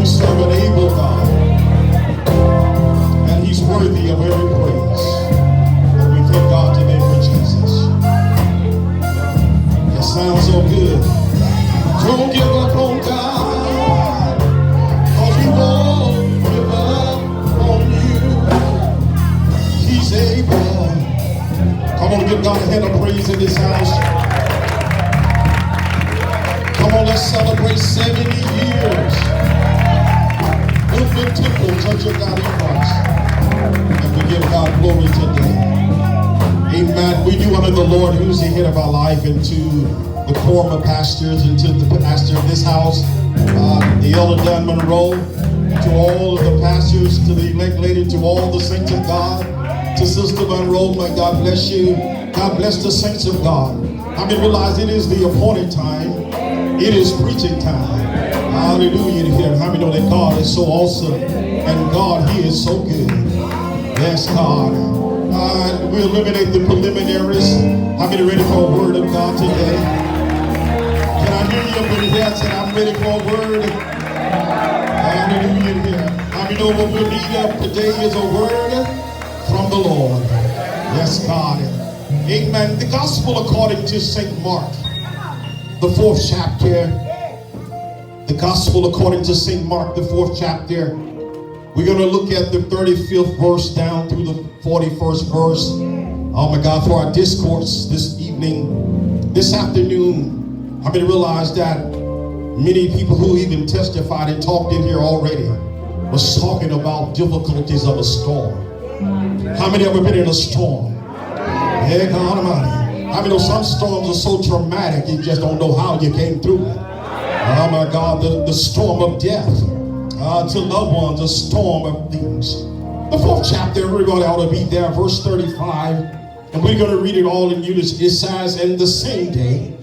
we serve an able God, and he's worthy of every praise. And we thank God today for Jesus. That sounds so good. Don't give up on God, cause he won't give up on you. He's able. Come on, give God a hand of praise in this house. Come on, let's celebrate 70 years. Bookman Temple COGIC in Christ. And we give God glory today. Amen. We do honor the Lord who's the head of our life, and to the former pastors, and to the pastor of this house, the elder Dan Monroe, to all of the pastors, to the elect lady, to all the saints of God, to Sister Monroe, may God bless you. God bless the saints of God. I mean, realize it is the appointed time. It is preaching time. Hallelujah here. How many know that God is so awesome and God, he is so good? Yes, God. We eliminate the preliminaries. How many ready for a word of God today? Can I hear you over here say, I'm ready for a word? Hallelujah here. How many know what we need today is a word from the Lord? Yes, God. Amen. The gospel according to St. Mark, the 4th chapter. The gospel according to St. Mark, the 4th chapter. We're going to look at the 35th verse down through the 41st verse. Oh my God, for our discourse this evening, this afternoon, I'm going to realize that many people who even testified and talked in here already was talking about difficulties of a storm. How many ever been in a storm? Yeah, God Almighty. I mean, some storms are so traumatic, you just don't know how you came through it. Oh my God, the storm of death to loved ones, a storm of things. The 4th chapter, everybody ought to be there, verse 35, and we're going to read it all in unison. It says, and the same day,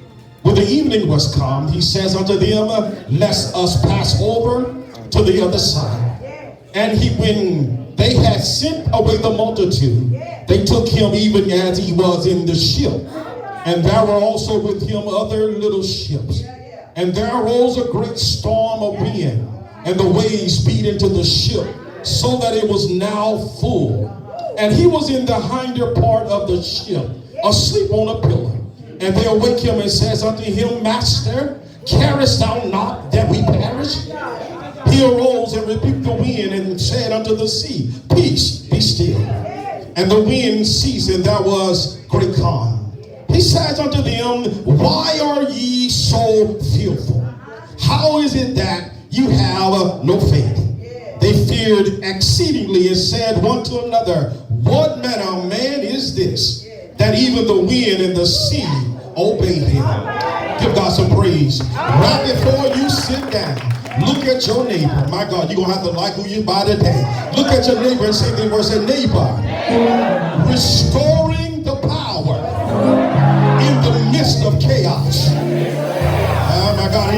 when the evening was come, he says unto them, let us pass over to the other side. And when they had sent away the multitude, they took him even as he was in the ship. And there were also with him other little ships. And there arose a great storm of wind, and the waves beat into the ship, so that it was now full. And he was in the hinder part of the ship, asleep on a pillow. And they awake him and says unto him, Master, carest thou not that we perish? He arose and rebuked the wind and said unto the sea, Peace, be still. And the wind ceased, and there was great calm. He says unto them, Why are ye so fearful? How is it that you have no faith? They feared exceedingly and said one to another, What manner of man is this, that even the wind and the sea obey him? Give God some praise. Right before you sit down, look at your neighbor. My God, you're going to have to like who you by today. Look at your neighbor and say the word, say, neighbor, restoring the power in the midst of chaos. Oh my God,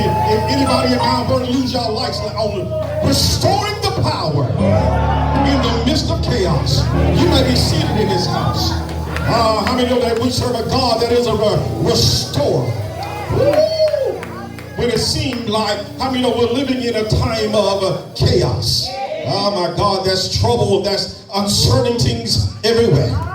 anybody in Mount Vernon lose your lights on restoring the power in the midst of chaos. You may be seated in this house. How many know that we serve a God that is a restorer? Woo! When it seemed like, how many know we're living in a time of chaos? Oh my God, there's trouble, there's uncertainties everywhere.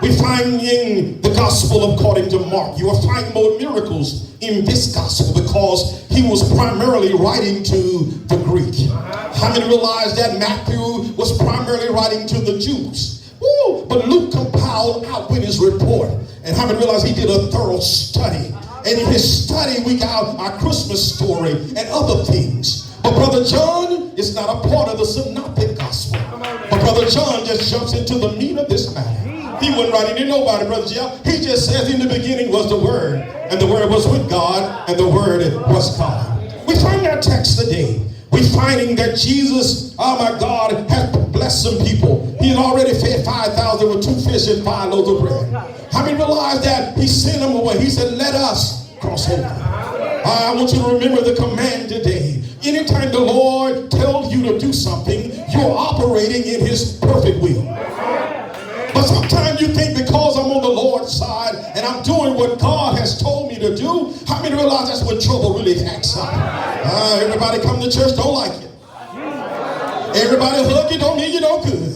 We find in the gospel according to Mark, you will find more miracles in this gospel because he was primarily writing to the Greek. How many realize that Matthew was primarily writing to the Jews? Woo! But Luke compiled out with his report. And how many realize he did a thorough study? And in his study, we got our Christmas story and other things. But Brother John is not a part of the synoptic gospel. But Brother John just jumps into the meat of this matter. He wasn't writing to nobody, Brother John. He just says in the beginning was the Word, and the Word was with God, and the Word was God. We find our text today. We're finding that Jesus, oh my God, has blessed some people. He had already fed 5,000 with 2 fish and 5 loaves of bread. How many realize that he sent them away? He said, let us cross over. I want you to remember the command today. Anytime the Lord tells you to do something, you're operating in his perfect will. But sometimes you think because I'm on the Lord's side and I'm doing what God has told me to do, how many realize that's when trouble really acts up? Everybody come to church don't like it. Everybody hug you don't mean you no good.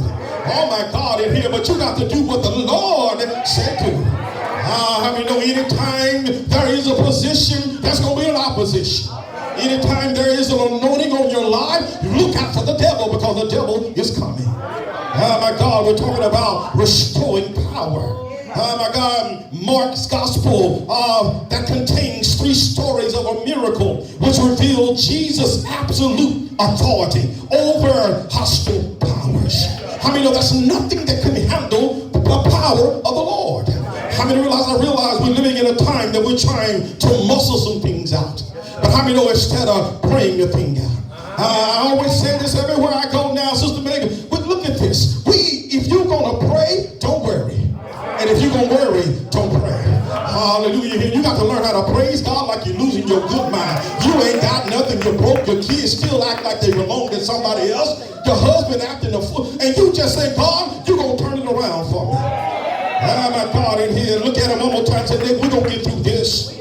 Oh my God, in here, but you got to do what the Lord said to. How many know anytime there is a position, there's going to be an opposition. Anytime there is an anointing on your life, look out for the devil, because the devil is coming. Oh my God, we're talking about restoring power. Oh my God, Mark's gospel that contains 3 stories of a miracle which revealed Jesus' absolute authority over hostile powers. How many know that's nothing that can handle the power of the Lord? How many realize we're living in a time that we're trying to muscle some things out? But how many know instead of praying the thing out? I always say this everywhere I go now, Sister Megan, but look at this. If you're going to pray, don't worry. And if you're going to worry, don't pray. Hallelujah. You got to learn how to praise God like you're losing your good mind. You ain't got nothing. You're broke. Your kids still act like they belong to somebody else. Your husband acting a fool. And you just say, God, you're going to turn it around for me. Oh, my God, in here. Look at him one more time and say, Nick, we're going to get through this.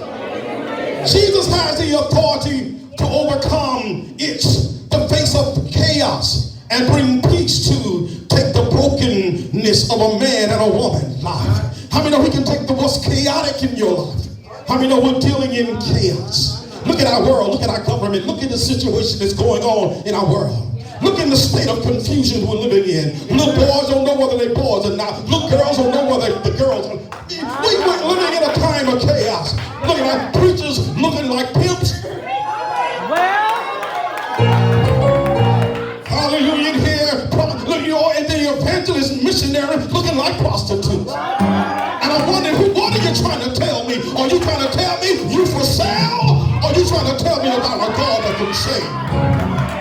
Jesus has the authority to overcome the face of chaos and bring peace to take the brokenness of a man and a woman's life. How many know he can take what's chaotic in your life? How many know we're dealing in chaos? Look at our world. Look at our government. Look at the situation that's going on in our world. Look in the state of confusion we're living in. Little boys don't know whether they're boys or not. Little girls don't know whether they're girls. We're living in a time of chaos. Look at our preachers looking like pimps. Hallelujah in here. And the evangelist missionary looking like prostitutes. And I'm wondering, what are you trying to tell me? Are you trying to tell me you for sale? Or are you trying to tell me about a God that can save?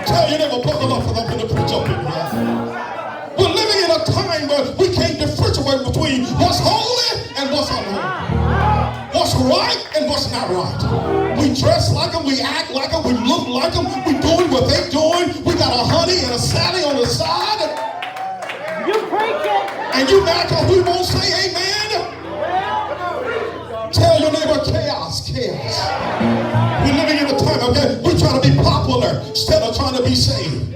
Tell you never buckle up for them to preach up in here. We're living in a time where we can't differentiate between what's holy and what's unholy. What's right and what's not right. We dress like them, we act like them, we look like them, we doing what they doing. We got a honey and a Sally on the side. You preach it. And you mad because we won't say amen? Tell your neighbor chaos. We're living in a time, okay? We're trying to be popular instead of trying to be saved.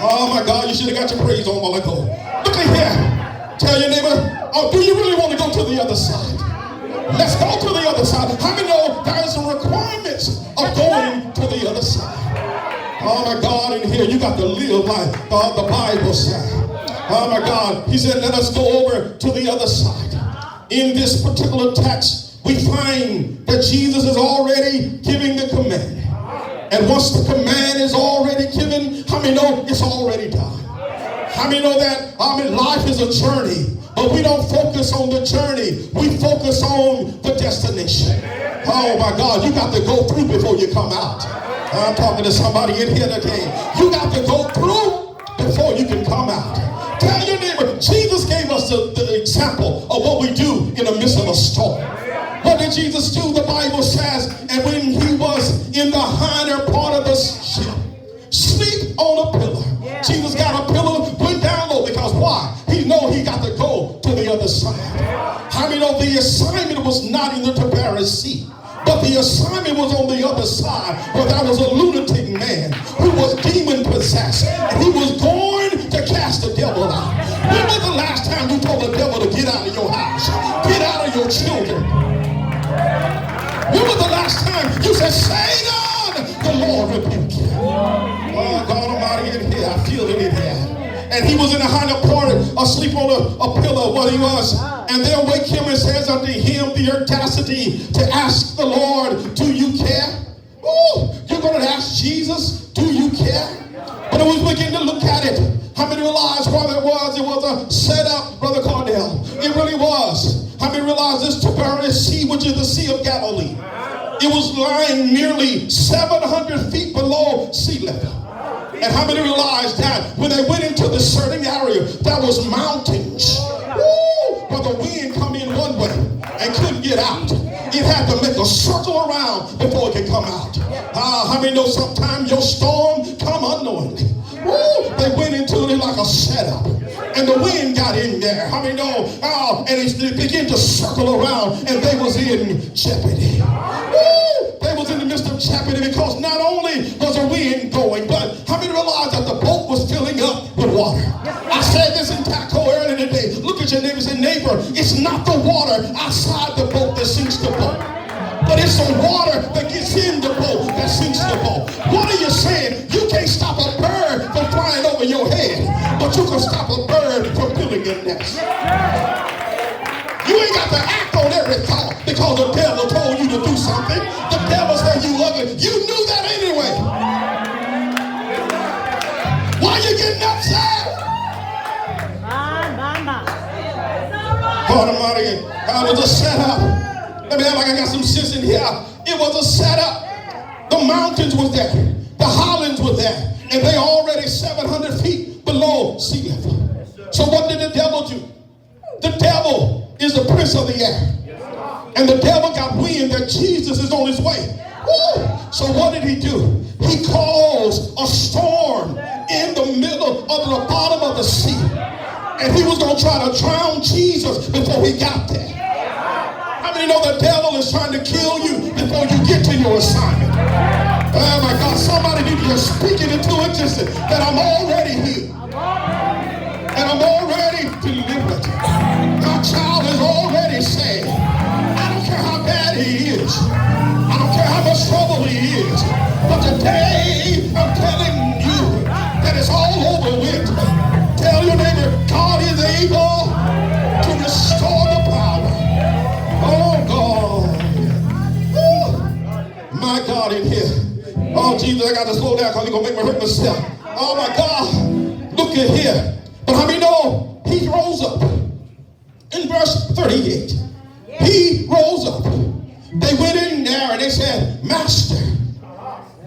Oh my God, you should have got your praise on while I go. Look at here. Tell your neighbor, oh, do you really want to go to the other side? Let's go to the other side. How many know there are some requirements of going to the other side? Oh my God, in here, you got to live like the Bible said. Oh my God, he said, let us go over to the other side. In this particular text, we find that Jesus is already giving the command. And once the command is already given, how many know it's already done? How many know that life is a journey, but we don't focus on the journey. We focus on the destination. Oh my God, you got to go through before you come out. I'm talking to somebody in here today. You got to go through before you can come out. Tell your neighbor, Jesus gave us the example of what we do in the midst of a storm. What did Jesus do? The Bible says, and when he was in the hinder part of the ship, sleep on a pillar. Yeah. Jesus got a pillar, went down low, because why? He know he got to go to the other side. How many know the assignment was not in the Tiberias Sea? But the assignment was on the other side, where there was a lunatic man who was demon possessed, and he was going to cast the devil out. When was the last time you told the devil to get out of your house, get out of your children? When was the last time you said, Satan, the Lord rebuke you? Oh, God Almighty, in here, I feel it in here. And he was in the hinder part, asleep on a pillow, what he was. And they'll wake him and says unto him the audacity to ask the Lord, do you care? Ooh, you're going to ask Jesus, do you care? But it was beginning to look at it. How many realize what it was? It was a setup, Brother Cardell. It really was. How many realize this Tiberias Sea, which is the Sea of Galilee? It was lying nearly 700 feet below sea level. And how many realized that when they went into the certain area, there was mountains. Woo! But the wind come in one way and couldn't get out. It had to make a circle around before it could come out. How many know sometimes your storm come unknowingly? Woo! They went into it like a setup. And the wind got in there. How many know? And it began to circle around, and they was in jeopardy. Woo! They was in the midst of jeopardy, because not only was the wind going, but how many realize the water. I said this in Taco earlier today. Look at your neighbor and say, neighbor, it's not the water outside the boat that sinks the boat, but it's the water that gets in the boat that sinks the boat. What are you saying? You can't stop a bird from flying over your head, but you can stop a bird from building a nest. You ain't got to act on every thought because the devil told you to do something. The devil said you ugly. You knew that anyway. Why you getting upset? God Almighty, God was a setup. Let me act like I got some sense in here. It was a setup. The mountains was there. The highlands were there. And they already 700 feet below sea level. So what did the devil do? The devil is the prince of the air. And the devil got wind that Jesus is on his way. Woo! So what did he do? He caused a storm in the middle of the bottom of the sea. And he was going to try to drown Jesus before he got there. How many know the devil is trying to kill you before you get to your assignment? Oh my God, somebody need to speak it into existence that I'm already healed. And I'm already delivered. My child is already saved. I don't care how bad he is. I don't care how much trouble he is. But today, I'm telling you that it's all over with. Tell your neighbor, God is able to restore the power. Oh, God. Woo. My God in here. Oh, Jesus, I got to slow down because he's going to make me hurt myself. Oh, my God. Look at here. But how many know he rose up? In verse 38, he rose up. They went in there and they said, Master,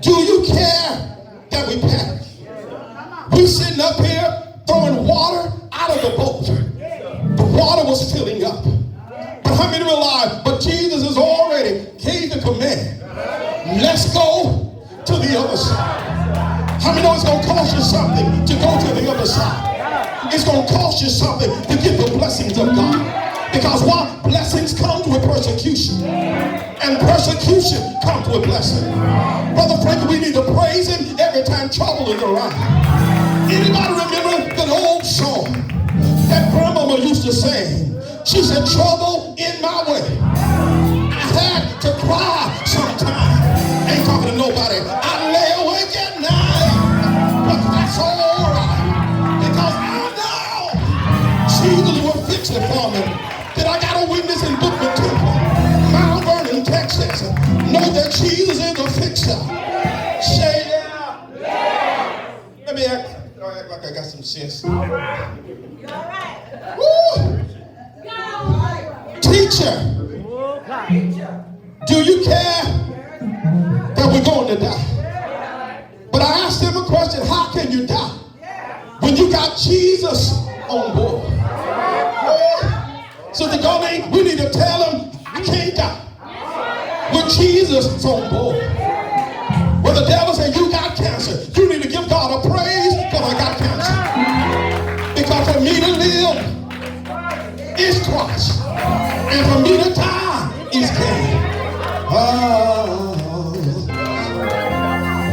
do you care that we perish? We sitting up here throwing water out of the boat. The water was filling up. But how many realize, but Jesus has already gave the command. Let's go to the other side. How many know it's going to cost you something to go to the other side? It's going to cost you something to get the blessings of God. Because why? Blessings come with persecution. And persecution comes with blessing. Brother Frank, we need to praise him every time trouble is around. Anybody remember the old song that grandmama used to sing? She said, trouble in my way. I had to cry sometime. Ain't talking to nobody. I lay awake at night. But that's all right. Because I know Jesus will fix it for me. That I got a witness in Bookman Temple, Mount Vernon, Texas. Know that Jesus is a fixer. Say yeah. Yeah. Let me act like I got some sense. All right. You're all right. Woo. Teacher, do you care that we're going to die? But I asked him a question, how can you die when you got Jesus on board? So the government, we need to tell him, I can't die with Jesus on board. When the devil said, you got cancer, you need to give God a praise because I got cancer. Because for me to live is Christ. And for me to die is gain.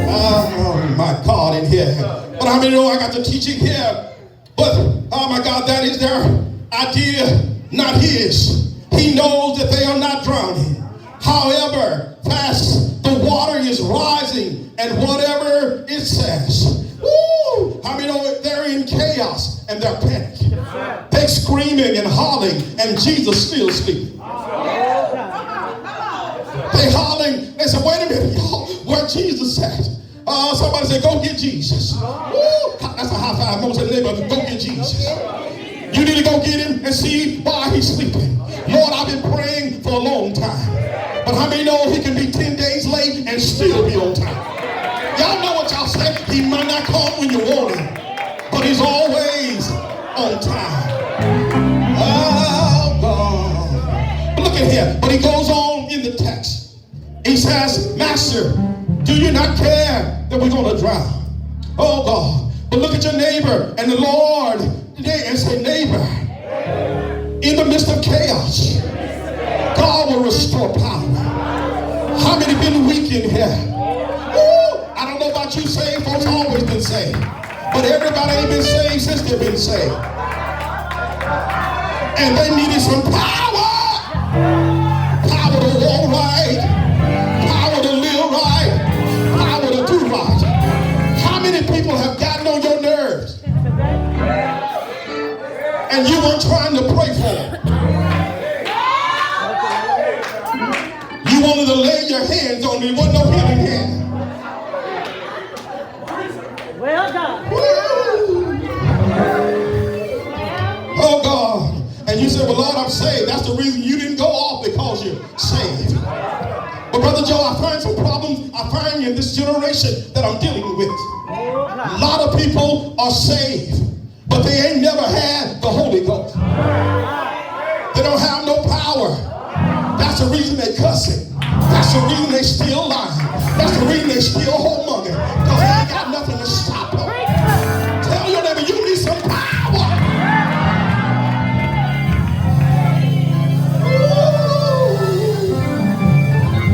Oh my God in here. But how many know I got the teaching here? But oh my God, that is their idea, not his. He knows that they are not drowning. However fast the water is rising and whatever it says. Woo! How many know they're in chaos and they're panicked? They're screaming and hollering and Jesus still sleeping. They hollering. They said, wait a minute, y'all, where Jesus at? Somebody said, go get Jesus. Woo! That's a high five. Most of the neighbor, go get Jesus. You need to go get him and see why he's sleeping. Lord, I've been praying for a long time. But how many know he can be 10 days late and still be on time? Y'all know what y'all say. He might not come when you want him, but he's always on time. Oh, God. But look at here. But he goes on in the text. He says, Master, do you not care that we're going to drown? Oh, God. But look at your neighbor and the Lord today and say, neighbor, in the midst of chaos, God will restore power. How many been weak in here? Woo! I don't know about you saved folks, always been saved. But everybody ain't been saved since they've been saved. And they needed some power. Power to walk right. Power to live right. Power to do right. How many people have gotten on your nerves? And you weren't trying to pray for them. You wanted to lay your hands on them. There wasn't no healing hand. Well done. Oh God. And you said, well, Lord, I'm saved. That's the reason you didn't go off, because you're saved. But Brother Joe, I find some problems I find in this generation that I'm dealing with. A lot of people are saved, but they ain't never had the Holy Ghost. They don't have no power. That's the reason they cussing. That's the reason they still lying. That's the reason they still whoremonger. Because they ain't got nothing to stop them. Tell your neighbor, you need some power.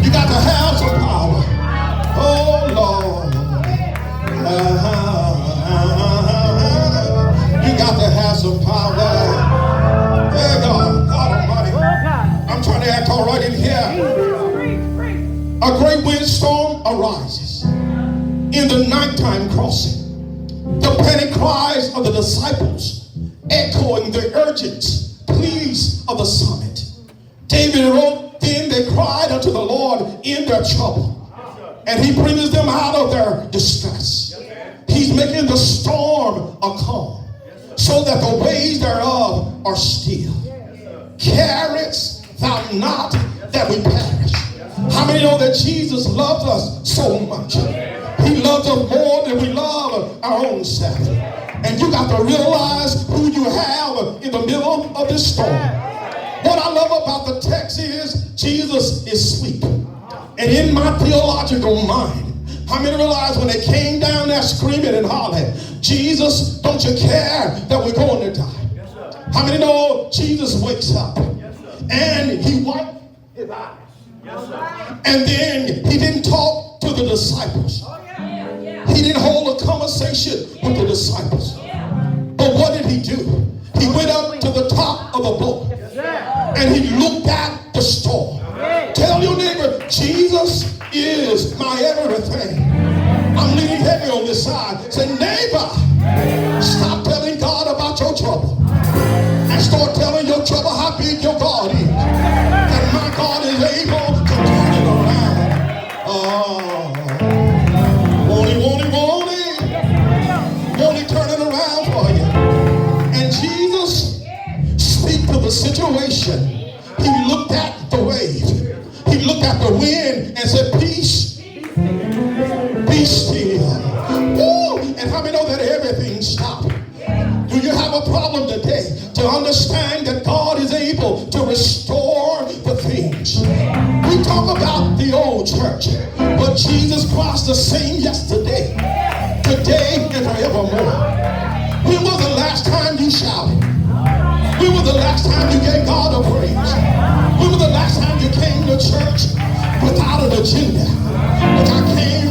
You got to have some power. Oh Lord. You got to have some power. Hey God, God Almighty. I'm trying to act all right in here. A great windstorm arises in the nighttime crossing. The panic cries of the disciples echoing the urgent pleas of the summit. David wrote, then they cried unto the Lord in their trouble, and he brings them out of their distress. He's making the storm a calm, so that the waves thereof are still. Carest thou not that we perish? How many know that Jesus loves us so much? He loves us more than we love our own self. And you got to realize who you have in the middle of this storm. What I love about the text is Jesus is sweet. And in my theological mind, how many realize when they came down there screaming and hollering, Jesus, don't you care that we're going to die? How many know Jesus wakes up and he wiped his eyes? And then he didn't talk to the disciples. He didn't hold a conversation with the disciples. But what did he do? He went up to the top of the boat and he looked at the storm. Tell your neighbor, Jesus is my everything. I'm leaning heavy on this side. Say, neighbor, stop telling God about your trouble and start telling your trouble how big your God is. And my God is able to turn it around. Won't he turn it around for you? And Jesus speak to the situation. He looked at the wave. He looked at the wind and said, peace, be still. Woo! And how many know that everything stopped? Do you have a problem today to understand that God is able to restore the things? We talk about the old church, but Jesus Christ the same yesterday, today, and forevermore. When was the last time you shouted? When was the last time you gave God a praise? When was the last time you came to church without an agenda? But I came,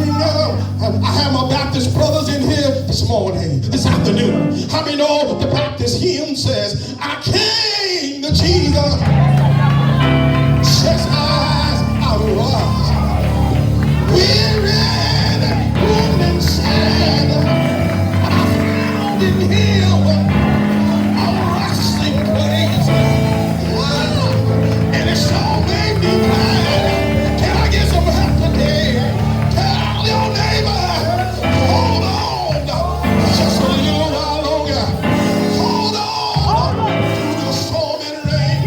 I have my Baptist brothers in here this morning, this afternoon. How many know the Baptist hymn says, I came to Jesus, just as I was, weary, wounded, sad, but I found in him a resting place. And it so made me glad. Can I get some help today? Tell your neighbor, hold on just a little while longer. Hold on through the storm and rain.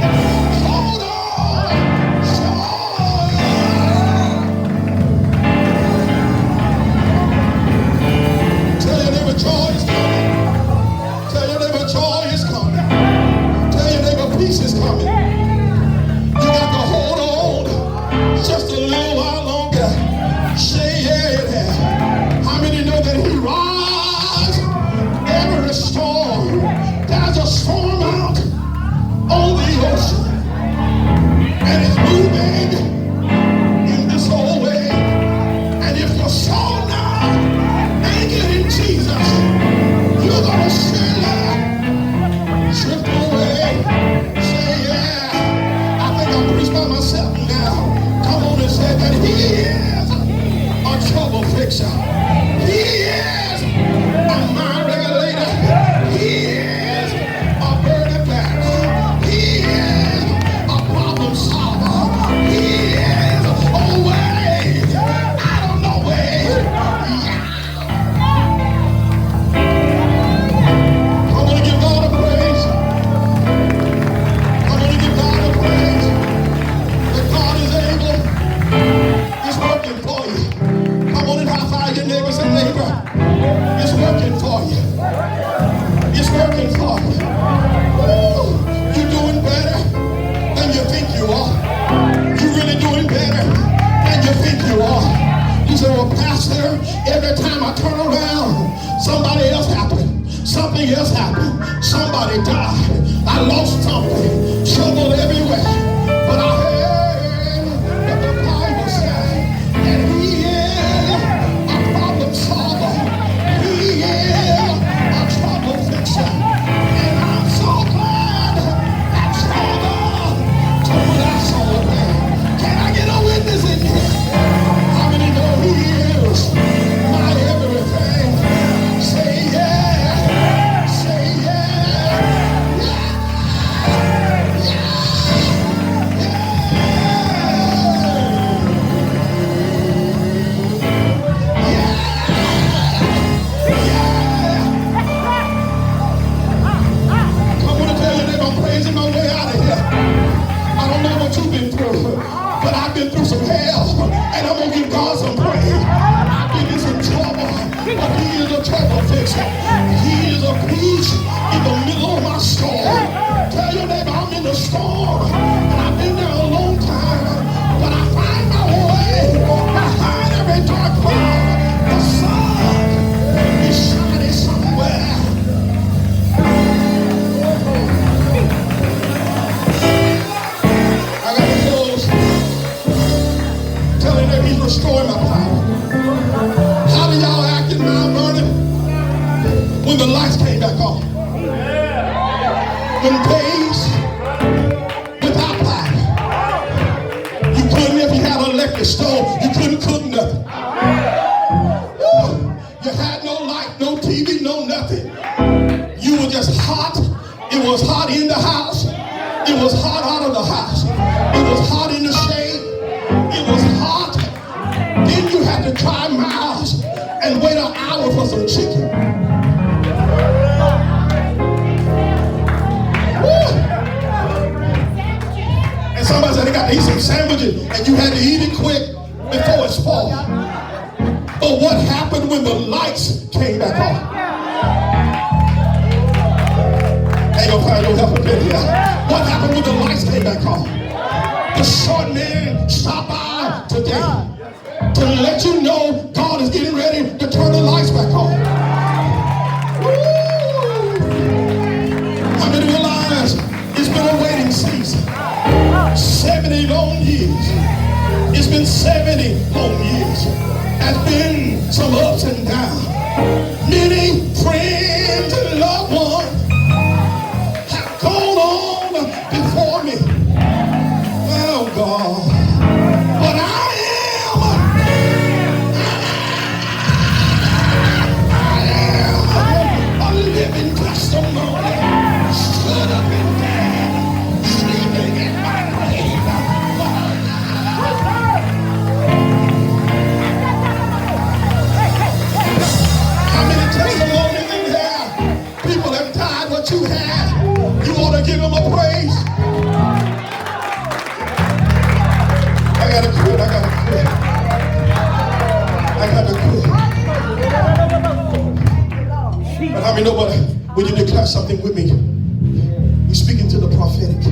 say, well, Pastor, every time I turn around, somebody else happened. Something else happened. Somebody died. I lost something. Trouble everywhere. But I heard that the Bible said that he is a problem solver. He is a trouble fixer. And I'm so glad that trouble told us all that. Can I get a witness in here? How many know he is my everything? Say yeah. Say yeah. But I've been through some hell, and I'm gonna give God some praise. I've been in some trouble, but he is a trouble fixer. He is a peace in the middle of my storm. Tell your neighbor I'm in the storm, and I've been there a long time, but I find my way behind every dark cloud. The sun is shining somewhere. He's restoring my power. How do y'all act in Mount Vernon when the lights came back on? When days without power. You couldn't, if you had an electric stove, you couldn't cook nothing. You had no light, no TV, no nothing. You were just hot. It was hot in the house. It was hot out of the house. It was hot in the shade. It was hot. Then you had to drive miles and wait an hour for some chicken. Woo. And somebody said they got to eat some sandwiches, and you had to eat it quick before it spoiled. But what happened when the lights came back on? Ain't gonna find no help in here. What happened when the lights came back on? The short man stopped by today to let you know God is getting ready to turn the lights back on. Woo! How many realize it's been a waiting season? 70 long years. It's been 70 long years. There's been some ups and downs. Many friends and loved ones have gone on before me. Oh God. But I am a living testimony. Stood up and dead, sleeping in my grave. How many testimonies in here? People have died what you had. You ought to give them a praise. I gotta quit. But how many know when you declare something with me, we're speaking to the prophetic.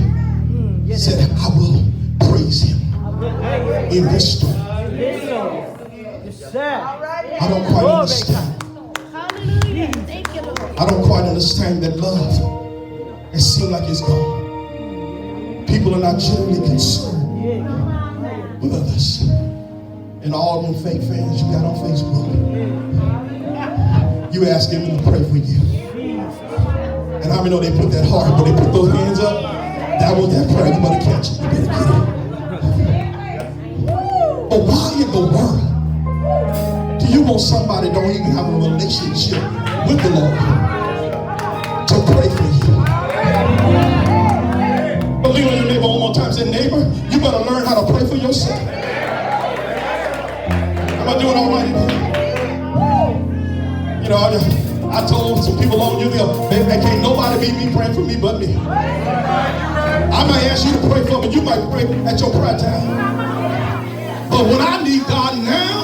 Said, I will praise him in this storm. I don't quite understand. I don't quite understand that love. It seems like it's gone. People are not generally concerned with others. And all them fake fans you got on Facebook, you ask them to pray for you. And how many know they put that heart, but they put those hands up? That was that prayer. You better catch it. You better get it. But why in the world do you want somebody that don't even have a relationship with the Lord to pray for you? But lean on your neighbor one more time. Say, neighbor, you better learn how to pray for yourself. Am I doing all right in here? You know, I told some people long years ago, they can't nobody beat me praying for me but me. I might ask you to pray for me, you might pray at your prayer time. But when I need God now,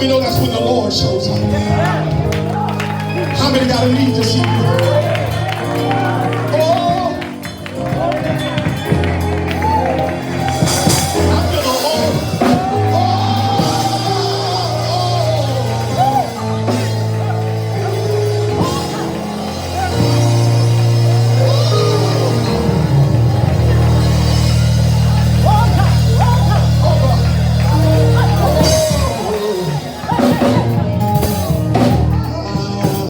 many know that's when the Lord shows up? How many got a need to see you